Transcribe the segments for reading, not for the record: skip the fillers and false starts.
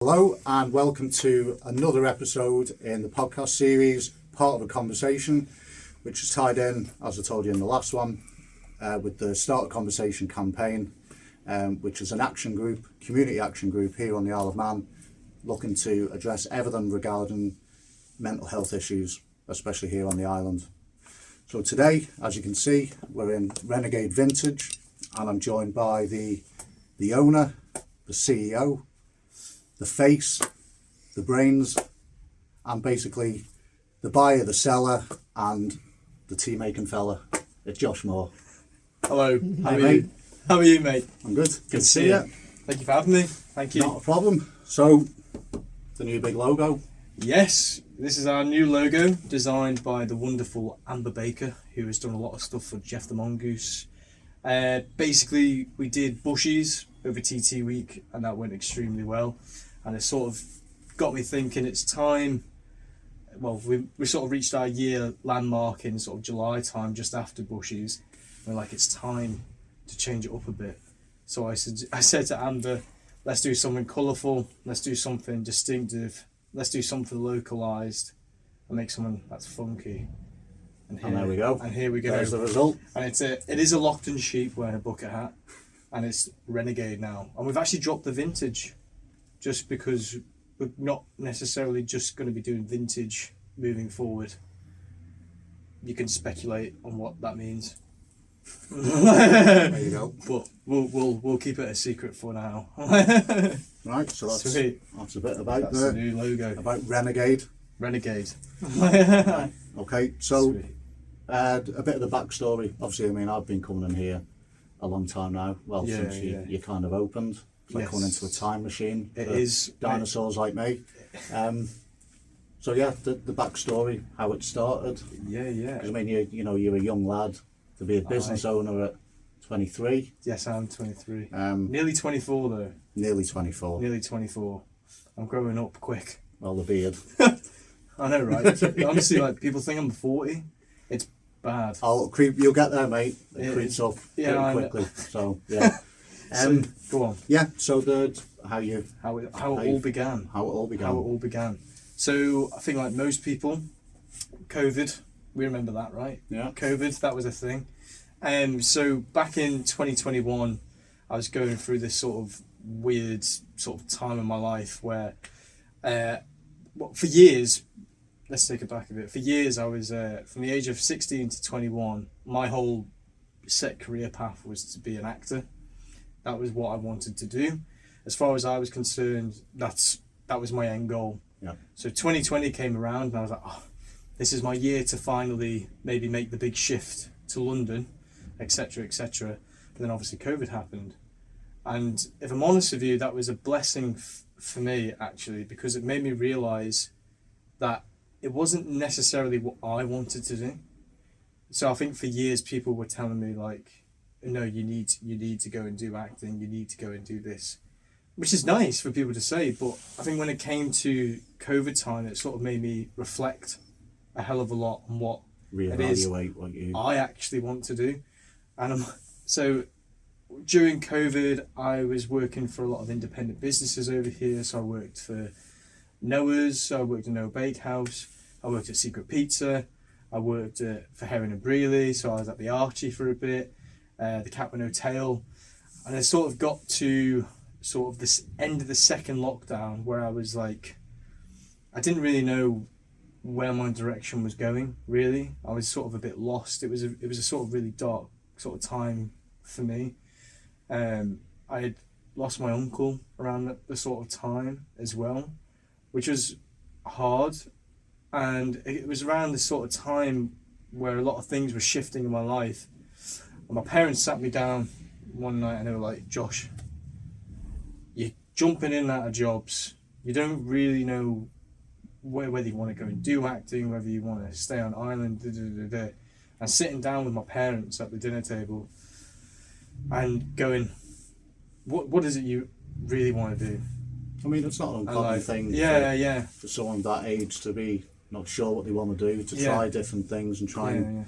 Hello and welcome to another episode in the podcast series, part of a conversation, which is tied in, as I told you in the last one, with the Start a Conversation campaign, which is an action group, community action group here on the Isle of Man, looking to address everything regarding mental health issues, especially here on the island. So today, as you can see, we're in Renegade Vintage, and I'm joined by the owner, the CEO, the face, the brains, and basically the buyer, the seller, and the tea making fella. It's Josh Moore. Hello. How are you? How are you, mate? I'm good. Good to see you. Thank you for having me. Thank you. Not a problem. So, the new big logo. Yes, this is our new logo, designed by the wonderful Amber Baker, who has done a lot of stuff for Jeff the Mongoose. Basically, we did bushies over TT week, and that went extremely well. And it sort of got me thinking it's time. Well, we sort of reached our year landmark in sort of July time, just after bushies. We're like, it's time to change it up a bit. So I said to Amber, let's do something colourful, let's do something distinctive, let's do something localised, and make something that's funky. And there we go. And here we go. There's the result. And it is a Lockton sheep wearing a bucket hat, and it's Renegade now. And we've actually dropped the vintage, just because we're not necessarily just going to be doing vintage moving forward. You can speculate on what that means. There you go. But we'll keep it a secret for now. Right, so that's a bit about the new logo. About Renegade. Renegade. Okay, so Sweet. A bit of the backstory. Obviously, I mean, I've been coming in here a long time now. Well, since you kind of opened. It's like coming into a time machine. It is. Dinosaurs like me. So yeah, the backstory, how it started. Yeah. Because I mean, you're a young lad to be a business owner at 23. Yes, I'm 23. Nearly 24 though. Nearly 24. Nearly 24. I'm growing up quick. Well, the beard. I know, right? Honestly, like people think I'm 40. It's bad. You'll get there, mate. It creeps up pretty quickly. So yeah. So, go on. Yeah. So how it all began. So I think, like most people, COVID. We remember that, right? Yeah. COVID. That was a thing. So back in 2021, I was going through this sort of weird sort of time in my life where, for years. Let's take it back a bit. For years, I was from the age of 16 to 21. My whole set career path was to be an actor. That was what I wanted to do. As far as I was concerned, that was my end goal. Yeah. So 2020 came around and I was like, oh, this is my year to finally maybe make the big shift to London, etc., etc. But then obviously COVID happened. And if I'm honest with you, that was a blessing for me, actually, because it made me realise that it wasn't necessarily what I wanted to do. So I think for years people were telling me like, no, you need to go and do acting, you need to go and do this, which is nice for people to say, but I think when it came to COVID time, it sort of made me reflect a hell of a lot on what it is what I actually want to do. And so during COVID, I was working for a lot of independent businesses over here. So I worked for Noah's, so I worked in Noah Bakehouse, I worked at Secret Pizza, I worked for Heron and Brealey, so I was at the Archie for a bit, the Cat with No Tail, and I sort of got to sort of this end of the second lockdown where I was like, I didn't really know where my direction was going, really. I was sort of a bit lost. It was a sort of really dark sort of time for me. I had lost my uncle around the sort of time as well, which was hard, and it was around this sort of time where a lot of things were shifting in my life. And my parents sat me down one night and they were like, Josh, you're jumping in and out of jobs, you don't really know whether you want to go and do acting, whether you want to stay on island, and sitting down with my parents at the dinner table and going, what is it you really want to do? I mean, it's not an uncommon thing for someone that age to be not sure what they want to do, to try different things and try and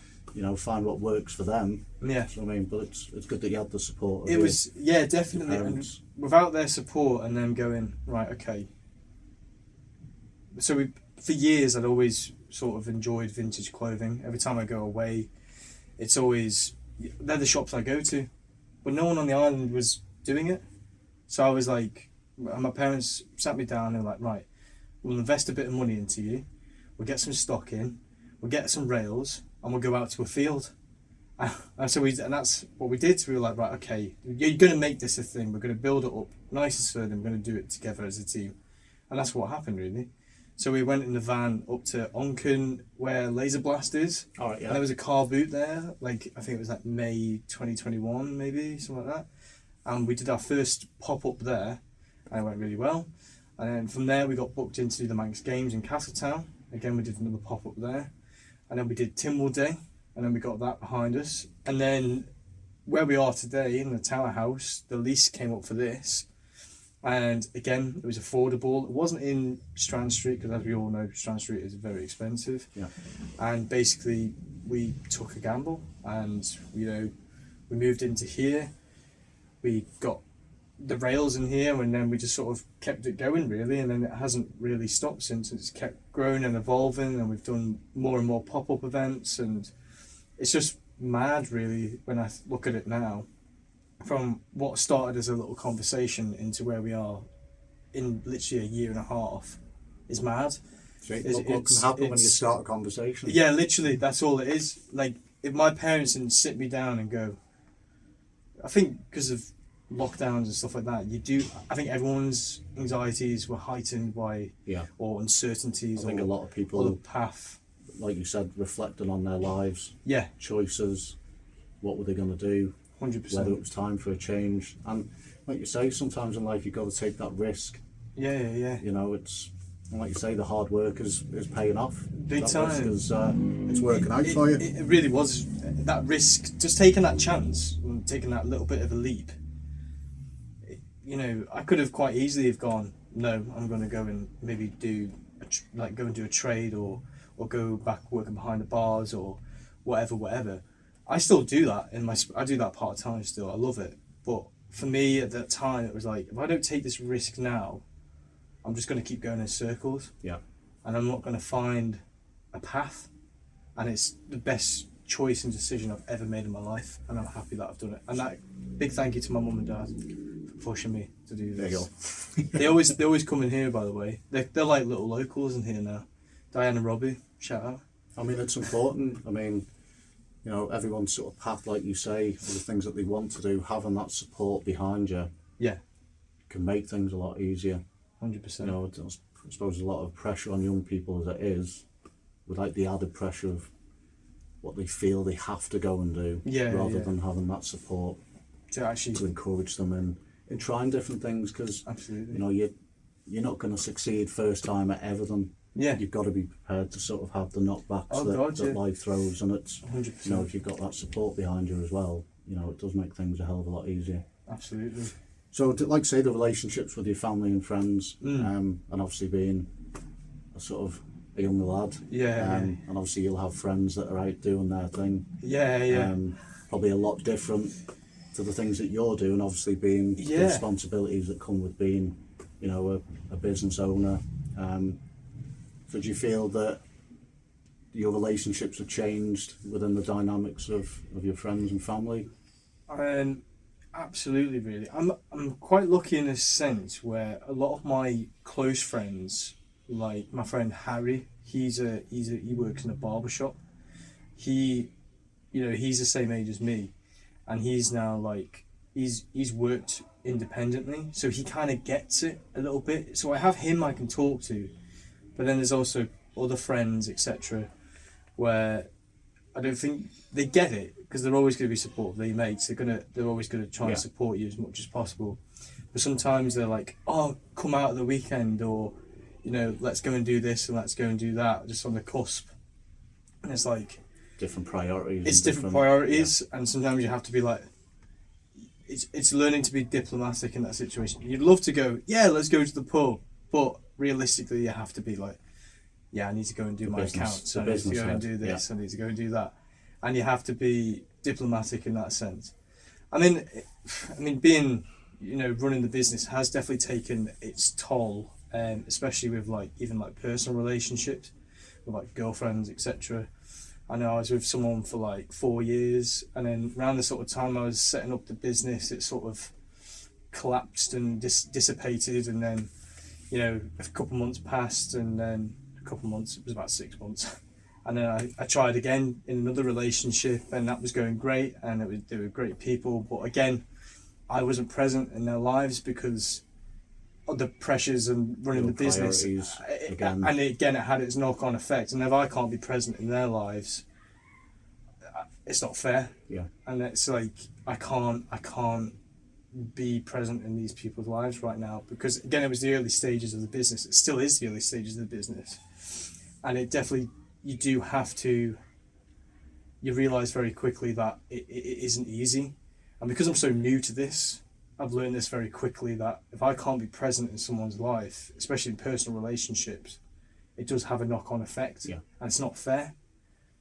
find what works for them. Yeah. So, I mean, but it's good that you had the support. It was, definitely. And without their support and them going, right, okay, for years I'd always sort of enjoyed vintage clothing. Every time I go away, it's always, they're the shops I go to, but no one on the island was doing it. So I was like, and my parents sat me down and they were like, right, we'll invest a bit of money into you, we'll get some stock in, we'll get some rails, and we'll go out to a field. And that's what we did. So we were like, right, okay, you're going to make this a thing, we're going to build it up nice and sturdy, we're going to do it together as a team. And that's what happened, really. So we went in the van up to Onken, where Laser Blast is. All right, yeah. And there was a car boot there, like, I think it was like May 2021, maybe, something like that. And we did our first pop-up there, and it went really well. And then from there, we got booked into the Manx Games in Castletown. Again, we did another pop-up there. And then we did Timwell Day, and then we got that behind us. And then where we are today, in the Tower House, the lease came up for this. And again, it was affordable. It wasn't in Strand Street, because as we all know, Strand Street is very expensive. Yeah. And basically, we took a gamble, and we moved into here. We got the rails in here, and then we just sort of kept it going, really. And then it hasn't really stopped since. It's kept growing and evolving, and we've done more and more pop-up events, and it's just mad, really, when I look at it now. From what started as a little conversation into where we are in literally a year and a half is mad. What can happen when you start a conversation? Yeah, literally, that's all it is. Like, if my parents didn't sit me down and go, I think because of lockdowns and stuff like that, I think everyone's anxieties were heightened by, or uncertainties. I think a lot of people, or the path, like you said, reflecting on their lives, choices, what were they going to do, 100%. whether it was time for a change. And like you say, sometimes in life you've got to take that risk. Yeah. You know, it's, and like you say, the hard work is paying off. Big time. Because it's working out for you. It really was. That risk, just taking that chance and taking that little bit of a leap. I could have quite easily have gone, no, I'm going to go and maybe do a trade or go back working behind the bars or whatever. I still do that I do that part time still. I love it. But for me at that time, it was like, if I don't take this risk now, I'm just going to keep going in circles. Yeah. And I'm not going to find a path. And it's the best choice and decision I've ever made in my life. And I'm happy that I've done it. And that big thank you to my mum and dad for pushing me to do this. There you go. they always come in here, by the way. They're like little locals in here now. Diane and Robbie, shout out. I mean, it's important. I mean, everyone's sort of path, like you say, for the things that they want to do, having that support behind you can make things a lot easier. 100%. I suppose a lot of pressure on young people as it is, with like the added pressure of what they feel they have to go and do, rather than having that support to encourage them in trying different things, because you're not going to succeed first time at everything. You've got to be prepared to sort of have the knockbacks that life throws, and it's 100%. If you've got that support behind you as well, it does make things a hell of a lot easier. Absolutely. So, like say, the relationships with your family and friends, and obviously being a sort of a young lad, and obviously you'll have friends that are out doing their thing. Probably a lot different to the things that you're doing. Obviously, being the responsibilities that come with being, a business owner. So do you feel that your relationships have changed within the dynamics of your friends and family? Absolutely, really. I'm quite lucky in a sense where a lot of my close friends, like my friend Harry, he works in a barber shop. He's the same age as me, and he's now he's worked independently, so he kind of gets it a little bit. So I have him I can talk to. But then there's also other friends, etc., where I don't think they get it, because they're always going to be supportive. They're mates. They're always going to try and support you as much as possible. But sometimes they're like, "Oh, come out at the weekend," or let's go and do this and let's go and do that, just on the cusp. And it's like different priorities. It's different priorities, and sometimes you have to be like, it's learning to be diplomatic in that situation. You'd love to go, let's go to the pub, but realistically, you have to be like, I need to go and do my accounts. I need to go and do this. I need to go and do that, and you have to be diplomatic in that sense. I mean, being running the business has definitely taken its toll especially with like even like personal relationships with like girlfriends, etc. I know I was with someone for like 4 years, and then around the sort of time I was setting up the business, it sort of collapsed and dissipated, and then a couple months passed, and then a couple months, it was about 6 months, and then I tried again in another relationship, and that was going great, and they were great people, but again I wasn't present in their lives because of the pressures and running the business, again. and again it had its knock-on effect, and if I can't be present in their lives, it's not fair. Yeah. And it's like I can't be present in these people's lives right now, because again it was the early stages of the business. It still is the early stages of the business, and it definitely, you realize very quickly that it isn't easy. And because I'm so new to this, I've learned this very quickly, that if I can't be present in someone's life, especially in personal relationships, it does have a knock-on effect. Yeah. And it's not fair.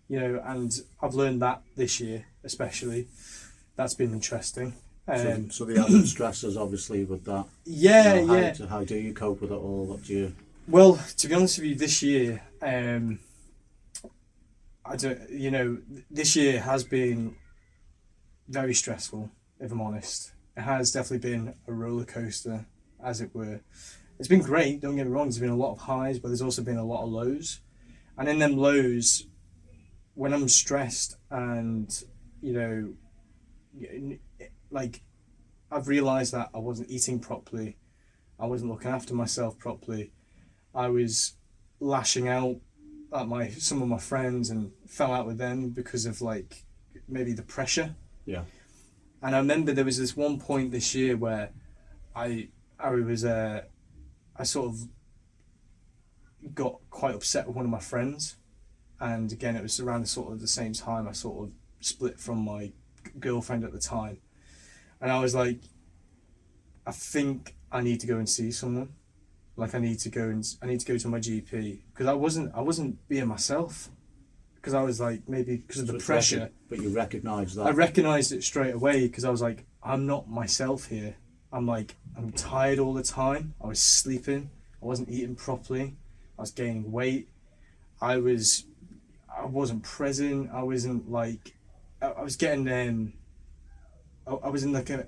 And I've learned that this year especially. That's been interesting. So the added stresses obviously with that. Yeah, How do you cope with it all? What do you? Well, to be honest with you, this year, this year has been very stressful, if I'm honest. It has definitely been a roller coaster, as it were. It's been great, don't get me wrong, there's been a lot of highs, but there's also been a lot of lows. And in them lows, when I'm stressed and, like, I've realised that I wasn't eating properly, I wasn't looking after myself properly, I was lashing out at some of my friends and fell out with them because of like maybe the pressure. Yeah. And I remember there was this one point this year where I sort of got quite upset with one of my friends, and again it was around sort of the same time I sort of split from my girlfriend at the time, and I was like, I think I need to go and see someone. Like I need to go to my GP, because I wasn't being myself, because I was like, maybe because of the pressure. But you recognised that. I recognised it straight away, because I was like, I'm not myself here. I'm tired all the time. I was sleeping. I wasn't eating properly. I was gaining weight. I wasn't present. I wasn't like, I was getting I was in like a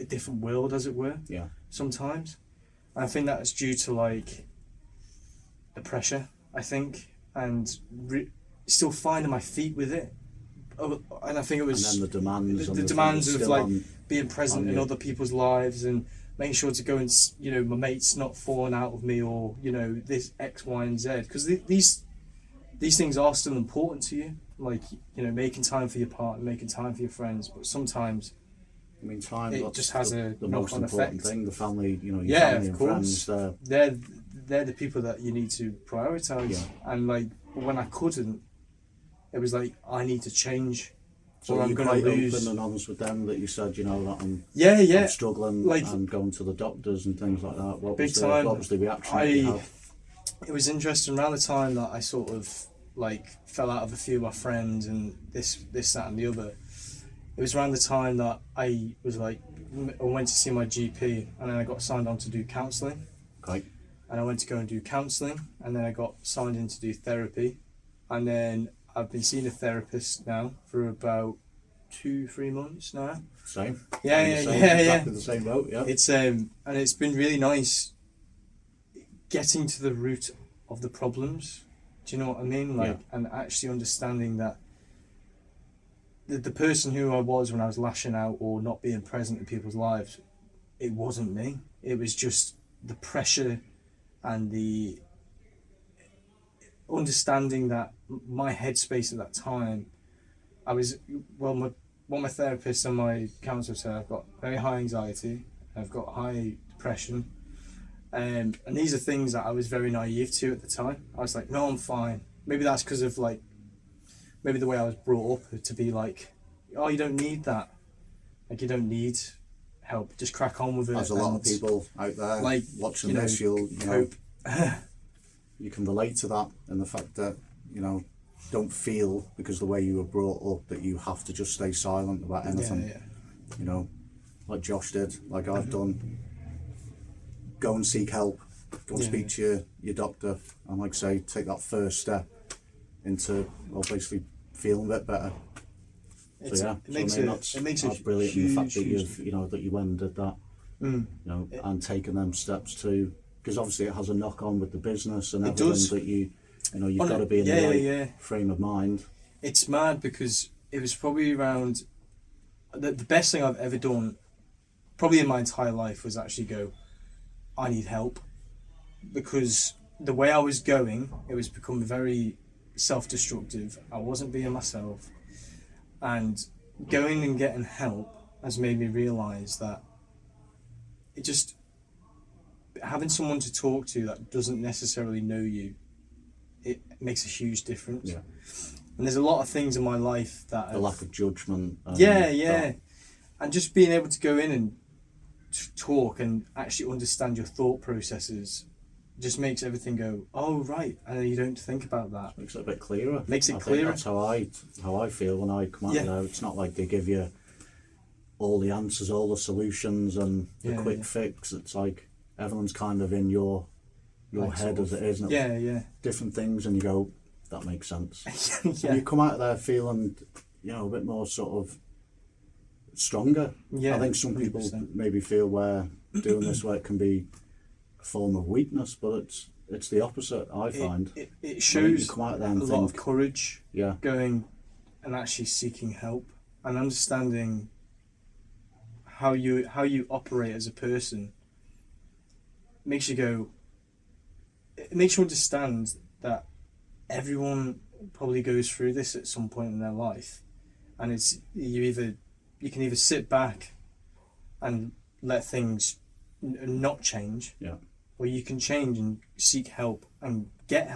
different world, as it were. Yeah. Sometimes. And I think that's due to like the pressure, I think, and still finding my feet with it. And I think it was and then the demands, the demands of like being present in other people's lives and making sure to go and my mate's not falling out with me, or this X, Y, and Z, because these things are still important to you, like making time for your partner, making time for your friends, but sometimes. I mean, time. It just has the most important effect. Thing. The family, your family and friends. They're the people that you need to prioritise. Yeah. And like when I couldn't, it was like I need to change. So or I'm going to lose. Open and honest with them that you said, that I'm I'm struggling, like, and going to the doctors and things like that. What was the reaction that you had? It was interesting around the time that I sort of like fell out of a few of my friends and this, that, and the other. It was around the time that I went to see my GP, and then I got signed on to do counselling. Okay. And I went to go and do counselling, and then I got signed in to do therapy, and then I've been seeing a therapist now for about 2-3 months now. Same. Yeah. Exactly the same boat. Yeah. It's and it's been really nice getting to the root of the problems. Do you know what I mean? Like, yeah. And actually understanding that. The person who I was when I was lashing out or not being present in people's lives, it wasn't me. It was just the pressure and the understanding that my headspace at that time, my therapist and my counsellor said I've got very high anxiety, I've got high depression, and these are things that I was very naive to at the time. I was like, no, I'm fine. Maybe that's because of maybe the way I was brought up to be like, oh, you don't need that. Like, you don't need help. Just crack on with it. There's a lot of people out there watching this. You can relate to that, and the fact that don't feel because the way you were brought up that you have to just stay silent about anything. Yeah. Like Josh did, like I've done. Go and seek help. go and speak to your doctor, and like I say, take that first step into, well, basically feeling a bit better. It makes that's brilliant. Huge, the fact that huge that you went and did that, and taking them steps too, because obviously it has a knock on with the business and everything that you've got to be in the right frame of mind. It's mad because it was probably around the best thing I've ever done, probably in my entire life, was actually go, I need help, because the way I was going, it was becoming very self-destructive. I wasn't being myself, and going and getting help has made me realise that it just, having someone to talk to that doesn't necessarily know you, it makes a huge difference. Yeah. And there's a lot of things in my life that the lack of judgment. And just being able to go in and talk and actually understand your thought processes just makes everything go, oh right, and you don't think about that. Makes it a bit clearer. I think that's how I feel when I come out there. It's not like they give you all the answers, all the solutions, and the quick fix. It's like everyone's kind of in your head as it is, isn't it? Different things, and you go, that makes sense. And you come out of there feeling, a bit more sort of stronger. I think some people 100%. Maybe feel where doing this work can be a form of weakness, but it's the opposite. I find it shows you come out there and a lot of courage. Yeah, going and actually seeking help and understanding how you operate as a person. Makes you go. It makes you understand that everyone probably goes through this at some point in their life, and it's you can either sit back and let things not change, or you can change and seek help and get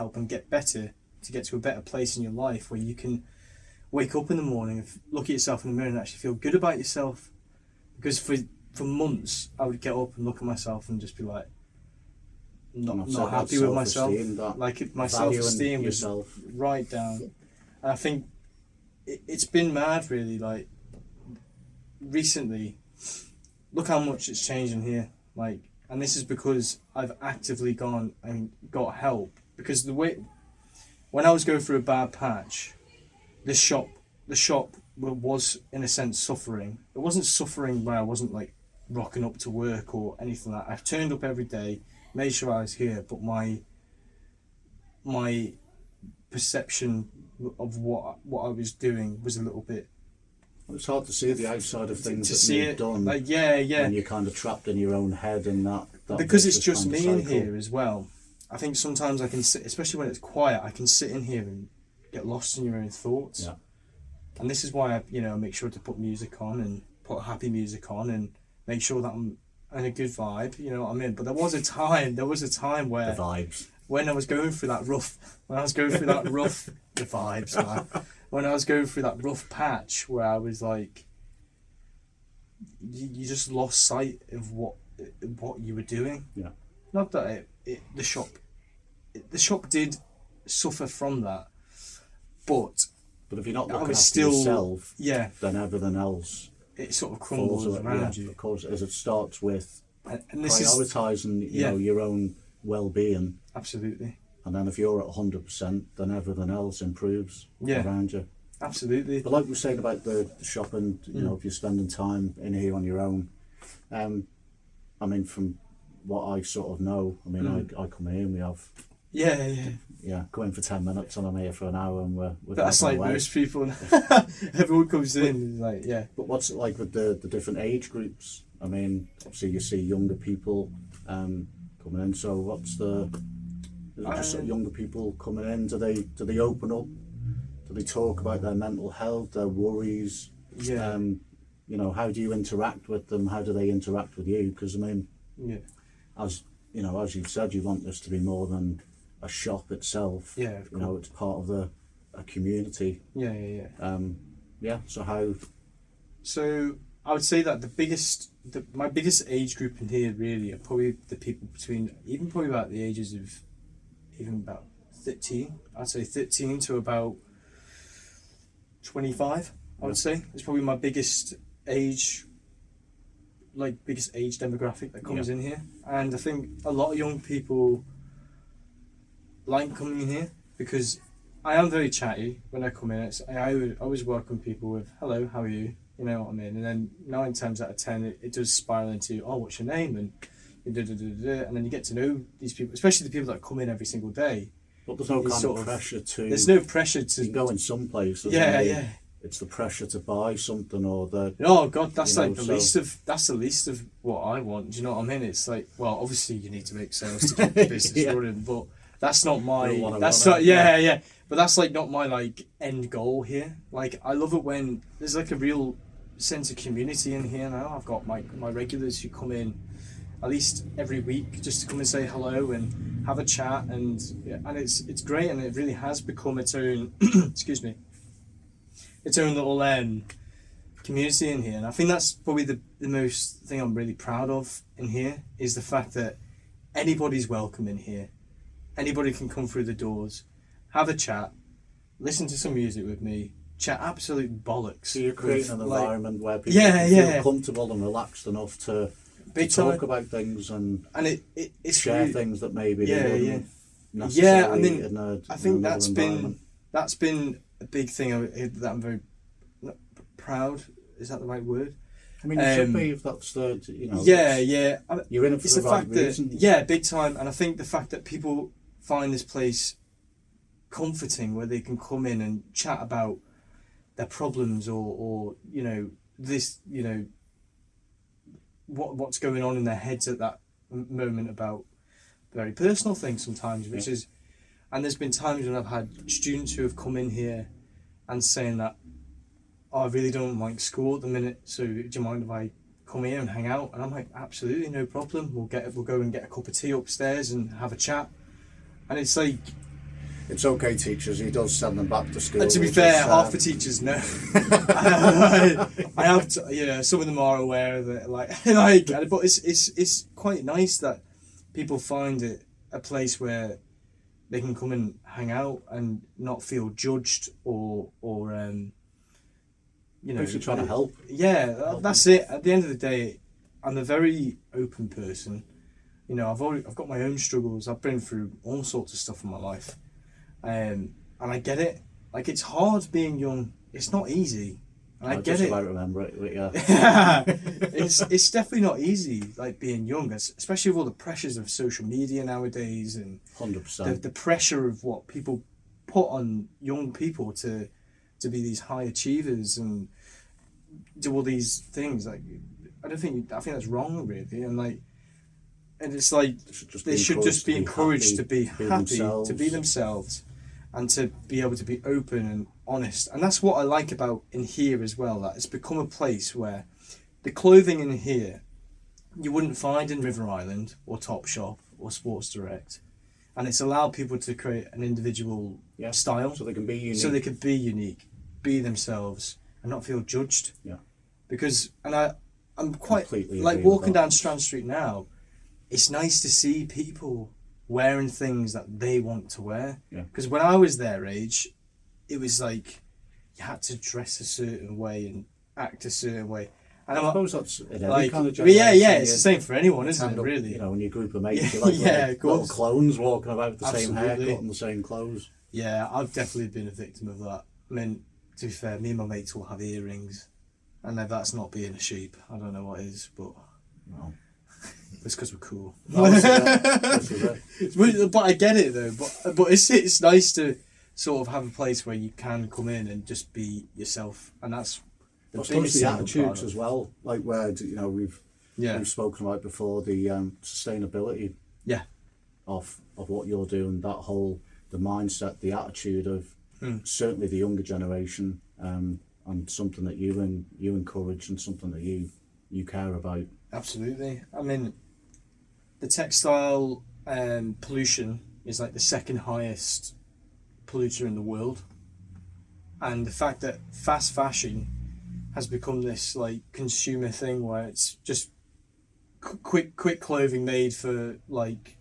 better to get to a better place in your life where you can wake up in the morning and look at yourself in the mirror and actually feel good about yourself. Because for months I would get up and look at myself and just be like, not happy with myself. Like my self-esteem was right down. And I think it's been mad really, like recently. Look how much it's changed in here. Like, and this is because I've actively gone and got help. Because when I was going through a bad patch, the shop was in a sense suffering. It wasn't suffering where I wasn't like rocking up to work or anything like that. I turned up every day, made sure I was here, but my perception of what I was doing was a little bit. It's hard to see the outside of things to see you've done. Like when you're kind of trapped in your own head and that because it's just me in here as well. I think sometimes I can sit, especially when it's quiet, I can sit in here and get lost in your own thoughts. Yeah. And this is why I make sure to put music on and put happy music on and make sure that I'm in a good vibe. You know what I mean? But there was a time where the vibes. When I was going through that rough, the vibes, man. When I was going through that rough patch where I was like, you just lost sight of what you were doing. Yeah. Not that the shop did suffer from that, but if you're not looking after yourself, then everything else it sort of crumbles around you. Of course, as it starts with and this prioritising, your own well-being. Absolutely. And then if you're at 100%, then everything else improves around you. Absolutely. But like we were saying about the shopping, if you're spending time in here on your own, I mean, from what I sort of know, I mean, I come here and we have... go in for 10 minutes and I'm here for an hour and we're that's like most people. Everyone comes in and like, But what's it like with the different age groups? I mean, obviously you see younger people coming in, so what's is it just sort of younger people coming in? Do they open up? Do they talk about their mental health, their worries? How do you interact with them? How do they interact with you? Because I mean, as you've said, you want this to be more than a shop itself. It's part of a community. So I would say that my biggest age group in here really are probably the people probably about the ages of about 13. I'd say 13 to about 25. I would say it's probably my biggest age like biggest age demographic that comes in here, and I think a lot of young people like coming in here because I am very chatty when I come in. I would always welcome people with "Hello, how are you?" You know what I mean? And then 9 times out of 10, it does spiral into "Oh, what's your name?" and and then you get to know these people, especially the people that come in every single day. But there's no kind of pressure to. There's no pressure to. You can go in some places. Yeah. It's the pressure to buy something or the. Oh God, that's like the least of. That's the least of what I want. Do you know what I mean? It's like, well, obviously you need to make sales to keep the business running, but that's not my. That's not. Yeah. But that's like not my like end goal here. Like I love it when there's like a real sense of community in here now. I've got my regulars who come in at least every week just to come and say hello and have a chat, and it's great, and it really has become its own excuse me, its own little community in here. And I think that's probably the most thing I'm really proud of in here is the fact that anybody's welcome in here. Anybody can come through the doors, have a chat, listen to some music with me, chat absolute bollocks. So you're creating an environment where people feel comfortable and relaxed enough to talk about things and it's share really, things that maybe they wouldn't necessarily in a, I think that's been a big thing that I'm very proud. Is that the right word? I mean, you should be if that's the you're in it for the right reason. Big time. And I think the fact that people find this place comforting, where they can come in and chat about their problems or this what's going on in their heads at that moment about very personal things sometimes, which is, and there's been times when I've had students who have come in here and saying that, oh, I really don't like school at the minute, so do you mind if I come here and hang out? And I'm like, absolutely, no problem. We'll go and get a cup of tea upstairs and have a chat. And it's like, it's okay, teachers. He does send them back to school. And to be fair, half the teachers know. I have to, some of them are aware of it. But it's quite nice that people find it a place where they can come and hang out and not feel judged or Basically trying to help. Yeah, that's it. At the end of the day, I'm a very open person. I've got my own struggles. I've been through all sorts of stuff in my life. And I get it. Like, it's hard being young. It's not easy. And I get it. I remember it, but yeah. It's definitely not easy, like, being young, especially with all the pressures of social media nowadays and 100%. The pressure of what people put on young people to be these high achievers and do all these things. Like, I think that's wrong, really. And it's like they should just be encouraged to be happy, to be themselves, and to be able to be open and honest. And that's what I like about in here as well, that it's become a place where the clothing in here you wouldn't find in River Island or Topshop or Sports Direct. And it's allowed people to create an individual style. So they can be unique. So they could be unique, be themselves, and not feel judged. Yeah. Because, I'm quite, completely like, walking down Strand Street now, it's nice to see people wearing things that they want to wear. Because when I was their age, it was like you had to dress a certain way and act a certain way. And I suppose that's in every like, kind of generation. Yeah, it's the same for anyone, isn't it, really? When your group of mates, you're like little clones walking about with the same haircut and the same clothes. Yeah, I've definitely been a victim of that. I mean, to be fair, me and my mates will have earrings. And if that's not being a sheep, I don't know what is, but... No. It's because we're cool. But I get it though. But it's nice to sort of have a place where you can come in and just be yourself, and that's the biggest the attitudes as well. Like where we've spoken about before, the sustainability. Yeah. Of what you're doing, the mindset, the attitude of certainly the younger generation, and something that you encourage and something that you care about. Absolutely. I mean, the textile pollution is like the second highest polluter in the world, and the fact that fast fashion has become this like consumer thing where it's just quick clothing made for like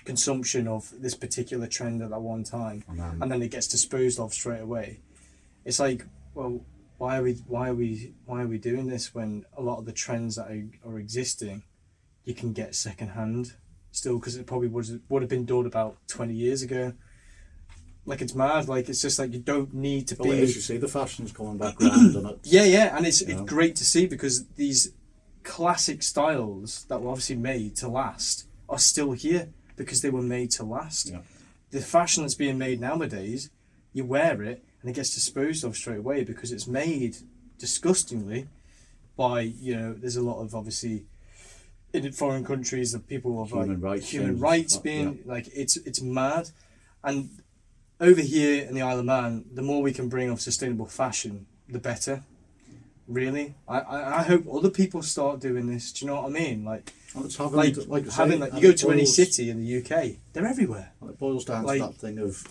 consumption of this particular trend at that one time, and then it gets disposed of straight away. It's like, well, why are we doing this when a lot of the trends that are existing, you can get secondhand still, because it probably would have been done about 20 years ago. Like, it's mad. Like, it's just like, you don't need to Well, be. it is, you see the fashion's coming back round, and it's, Yeah, and it's you know. great to see, because these classic styles that were obviously made to last are still here because they were made to last. Yeah. The fashion that's being made nowadays, you wear it and it gets disposed of straight away because it's made disgustingly by, you know, there's a lot of, obviously, in foreign countries, of people of Human like rights human things, rights being like, it's mad. And over here in the Isle of Man, the more we can bring of sustainable fashion, the better. Really, I hope other people start doing this. Do you know what I mean? Like, and it's having, like I say, having, like, and you go it to any boils- city in the UK, they're everywhere. and it boils down like- to that thing of,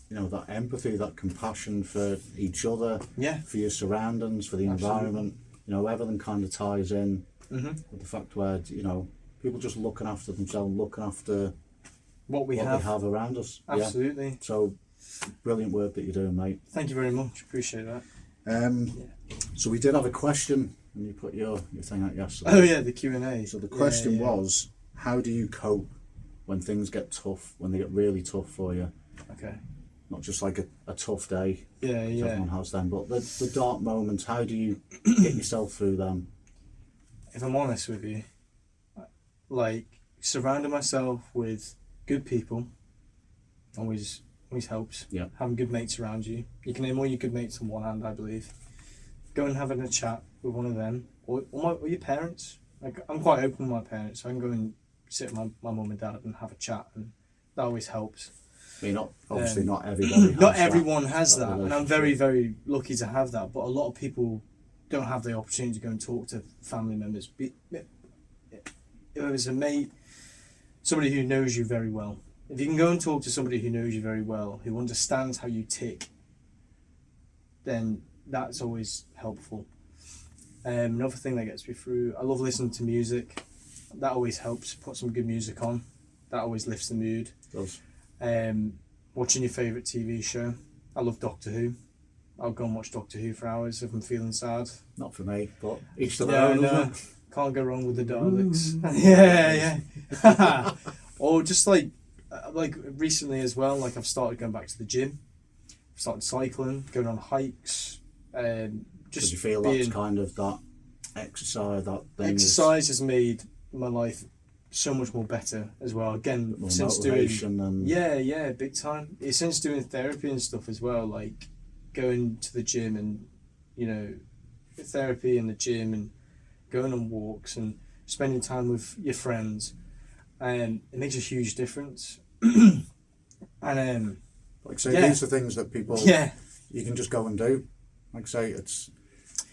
you know, that empathy, that compassion for each other, Yeah. for your surroundings, for the Absolutely. environment. You know, everything kind of ties in Mm-hmm. with the fact where, you know, people just looking after themselves, looking after What we what have. we have around us. Absolutely. Yeah. So, brilliant work that you're doing, mate. Thank you very much. Appreciate that. So we did have a question when you put your thing out yesterday. Oh yeah, the Q&A. So the question Yeah. was, how do you cope when things get tough, when they get really tough for you? Okay. Not just like a tough day, Yeah, as yeah. everyone has them, but the dark moments, how do you get yourself through them? If I'm honest with you, like, surrounding myself with good people always helps. Yeah. Having good mates around you. You can name all your good mates on one hand, I believe. Go and having a chat with one of them, or your parents. Like, I'm quite open with my parents, so I can go and sit with my mum and dad and have a chat, and that always helps. I mean, obviously not everybody has Not that. everyone has that that, and I'm relationship. very, very lucky to have that. But a lot of people don't have the opportunity to go and talk to family members. If it's a mate, somebody who knows you very well. If you can go and talk to somebody who knows you very well, who understands how you tick, then that's always helpful. Another thing that gets me through, I love listening to music. That always helps. Put some good music on. That always lifts the mood. Does. Watching your favourite TV show. I love Doctor Who. I'll go and watch Doctor Who for hours if I'm feeling sad. Not for me, but each to their own, no, isn't it? can't go wrong with the Daleks. yeah. Or just like recently as well, like, I've started going back to the gym. I've started cycling, going on hikes. Just Did you feel being, that's kind of that exercise, that thing exercise has made my life so much more better as well. Again, more since doing motivation and yeah, big time. Since doing therapy and stuff as well, like going to the gym and, you know, therapy in the gym and going on walks and spending time with your friends, it makes a huge difference. And like I say, yeah. these are things that people you can just go and do. Like I say, it's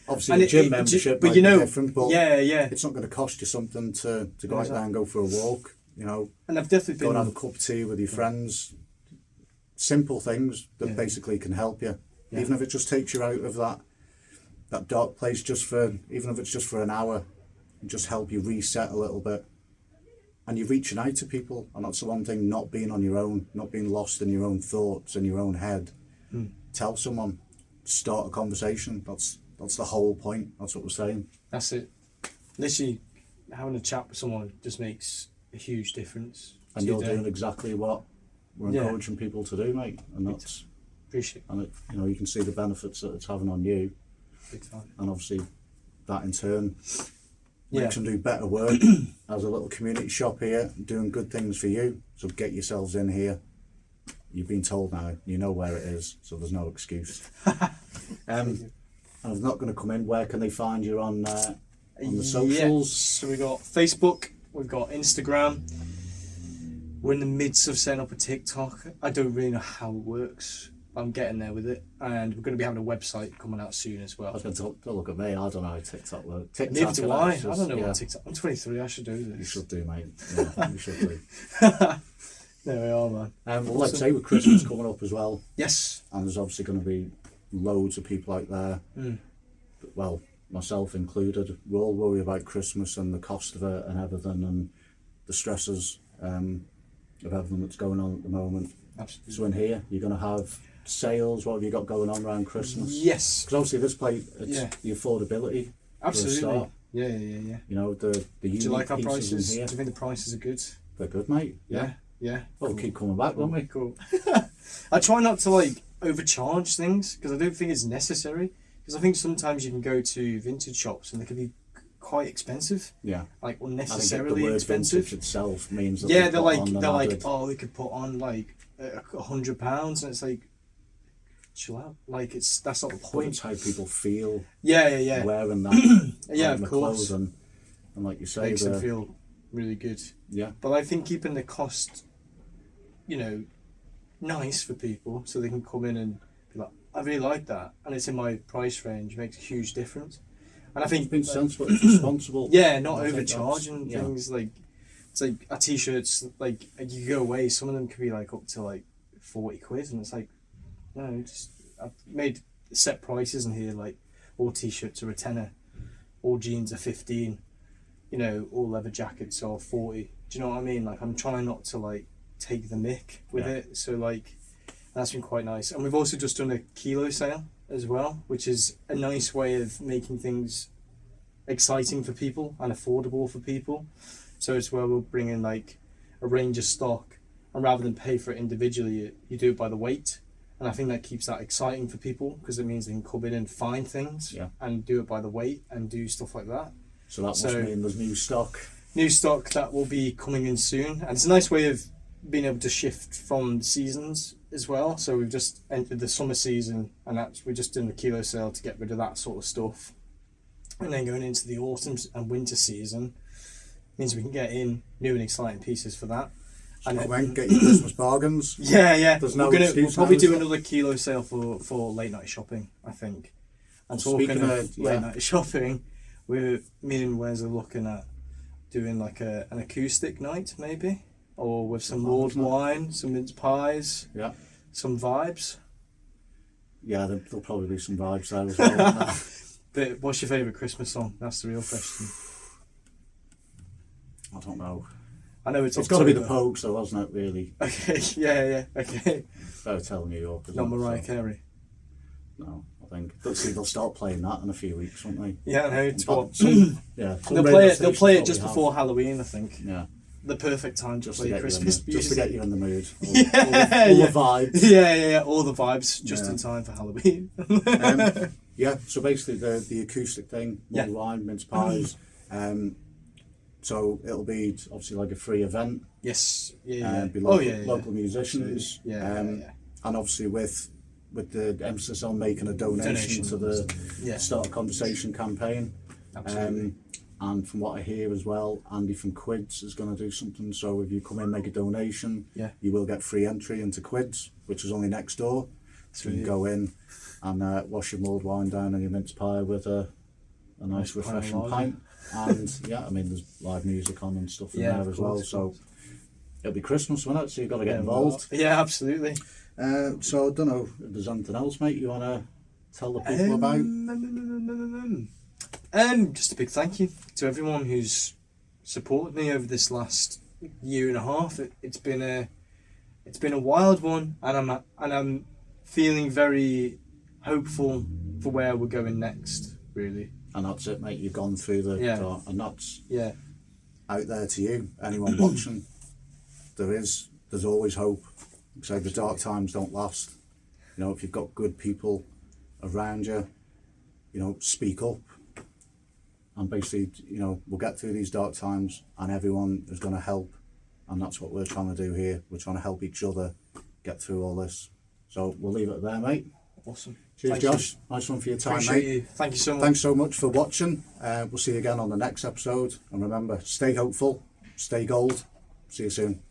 obviously And a gym membership but might you know, be different, but yeah, it's not going to cost you something to go out there and go for a walk. You know, and I've definitely go been and have a cup of tea with your friends. Simple things that basically can help you, even if it just takes you out of that dark place, even if it's just for an hour, and just help you reset a little bit. And you're reaching out to people, and that's the one thing, not being on your own, not being lost in your own thoughts, in your own head. Tell someone, start a conversation. That's the whole point. That's what we're saying. That's it. Literally, having a chat with someone just makes a huge difference. And to you're your day. doing exactly what we're encouraging people to do, mate. And that's, Appreciate and it, you know, you can see the benefits that it's having on you, big time. and obviously that in turn Yeah. makes them do better work as a little community shop here, doing good things for you. So get yourselves in here. You've been told now, you know where it is, so there's no excuse. And I'm not going to come in. Where can they find you on the socials? So we've got Facebook, we've got Instagram. We're in the midst of setting up a TikTok. I don't really know how it works. I'm getting there with it, and we're going to be having a website coming out soon as I well. was going to don't look at me. I don't know how TikTok works. Neither do I. I don't know yeah, what TikTok. I'm 23. I should do this. you should do, mate. Yeah, you should do. There we are, man. Well, like I say, with Christmas coming up as well, Yes. and there's obviously going to be loads of people out there. Well, myself included. We all worry about Christmas and the cost of it and everything, and the stresses of everything that's going on at the moment. Absolutely. So in here, you're going to have sales? What have you got going on around Christmas? Yes, Because obviously this place, it's the affordability. absolutely. start. Yeah. You know, the Do unique you like our pieces prices? in here. Do you think the prices are good? They're good, mate. Yeah. Well, Cool. we'll keep coming back, won't we? Cool. I try not to like overcharge things because I don't think it's necessary. Because I think sometimes you can go to vintage shops and they can be quite expensive, Yeah. like I think unnecessarily the word expensive. vintage itself means that Yeah, they they're put like on an they're like added- we could put on like £100, and it's like chill out. Like that's not the but point. it's how people feel Yeah. wearing that. Yeah, on of the course. clothes and like you say, Makes them the- feel really good. yeah. But I think keeping the cost, nice for people so they can come in and be like, I really like that, and it's in my price range, makes a huge difference. And I think It's been sensible, it's responsible. yeah, not I think overcharging that's- yeah. things. Like it's like our t-shirts, like you go away, some of them can be like up to like 40 quid, and it's like no, just I've made set prices in here. Like all t-shirts are a tenner, all jeans are 15, all leather jackets are 40. Do you know what I mean? Like I'm trying not to like take the mick with Yeah. it, so like that's been quite nice. And we've also just done a kilo sale as well, which is a nice way of making things exciting for people and affordable for people. So it's where we'll bring in like a range of stock, and rather than pay for it individually, you do it by the weight. And I think that keeps that exciting for people because it means they can come in and find things and do it by the weight and do stuff like that. So that must mean there's new stock. New stock that will be coming in soon, and it's a nice way of being able to shift from seasons as well. So we've just entered the summer season, and we're just doing the kilo sale to get rid of that sort of stuff. And then going into the autumn and winter season means we can get in new and exciting pieces for that. And then get your Christmas bargains. Yeah. There's no we'll excuse probably now, do is there? another kilo sale for late night shopping, I think. And Speaking talking of of, late night shopping, me and Wes are looking at doing like an acoustic night maybe, or with some mulled wine, some mince pies, Yeah. some vibes. Yeah, there'll probably be some vibes there as well. won't there? But what's your favourite Christmas song? That's the real question. I don't know. I know it's Got to be the October. Pogues, though, wasn't it? Really. Okay, yeah, okay. Hotel New York. isn't Not it? Mariah So, Carey. no, I think. They'll start playing that in a few weeks, won't they? Yeah, I know. It's But what yeah. they'll play it. They'll play it just before Halloween, I think. Yeah. The perfect time to Just play to get Christmas you in the, just to music. get you in the mood. All, Yeah, all yeah. the vibes. Yeah, all the vibes just Yeah. in time for Halloween. Yeah, so basically the acoustic thing, Yeah. mulled wine, mince pies. So it'll be obviously like a free event. Yes, yeah. Be Oh local, yeah, local musicians. Absolutely. Yeah. And obviously with the emphasis on making a donation to the Yeah. Start a Conversation campaign. Absolutely. And from what I hear as well, Andy from Quids is going to do something. So if you come in, make a donation, you will get free entry into Quids, which is only next door. So you can go in and wash your mulled wine down and your mince pie with a nice refreshing pint. And yeah, I mean, there's live music on and stuff in there as well. So it'll be Christmas, won't it? So you've got to get involved. Yeah, absolutely. So I don't know if there's anything else, mate, you want to tell the people about? Just a big thank you to everyone who's supported me over this last year and a half. It's been a wild one, and I'm feeling very hopeful for where we're going next. Really. And that's it, mate. You've gone through the dark, and that's out there to you. Anyone watching, there's always hope. So the dark times don't last. You know, if you've got good people around you, speak up. And basically, we'll get through these dark times, and everyone is going to help. And that's what we're trying to do here. We're trying to help each other get through all this. So we'll leave it there, mate. Awesome. Cheers, Thank Josh. you. Nice one for your time, Appreciate mate. you. Thank you so much. Thanks so much for watching. We'll see you again on the next episode. And remember, stay hopeful, stay gold. See you soon.